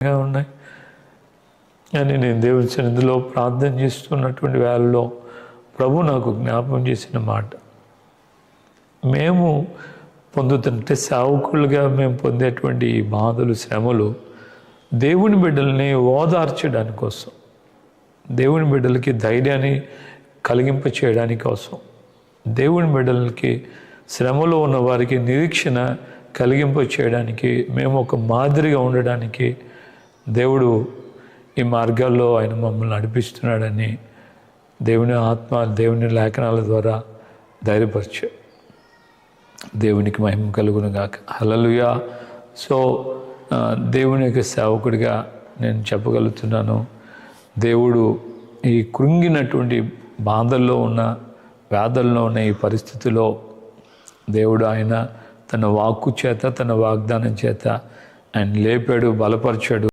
ఉన్నాయి. అని నేను దేవుని సన్నిధిలో ప్రార్థన చేస్తున్నటువంటి వేళలో ప్రభు నాకు జ్ఞాపకం చేసిన మాట, మేము పొందుతుంటే సేవకులుగా మేము పొందేటువంటి ఈ బాధలు, శ్రమలు దేవుని బిడ్డల్ని ఓదార్చడానికి కోసం, దేవుని బిడ్డలకి ధైర్యాన్ని కలిగింప చేయడానికి కోసం, దేవుని బిడ్డలకి శ్రమలో ఉన్న వారికి నిరీక్షణ కలిగింప చేయడానికి, మేము ఒక మాదిరిగా ఉండడానికి దేవుడు ఈ మార్గాల్లో ఆయన మమ్మల్ని నడిపిస్తున్నాడని దేవుని ఆత్మ, దేవుని లేఖనాల ద్వారా ధైర్యపరిచాడు. దేవునికి మహిమ కలుగును గాక. హల్లెలూయా. సో దేవుని యొక్క సేవకుడిగా నేను చెప్పగలుగుతున్నాను, దేవుడు ఈ కృంగినటువంటి బాధల్లో ఉన్న, వ్యాధుల్లో ఉన్న ఈ పరిస్థితిలో దేవుడు ఆయన తన వాక్కు చేత, తన వాగ్దానం చేత ఆయన లేపాడు, బలపరిచాడు.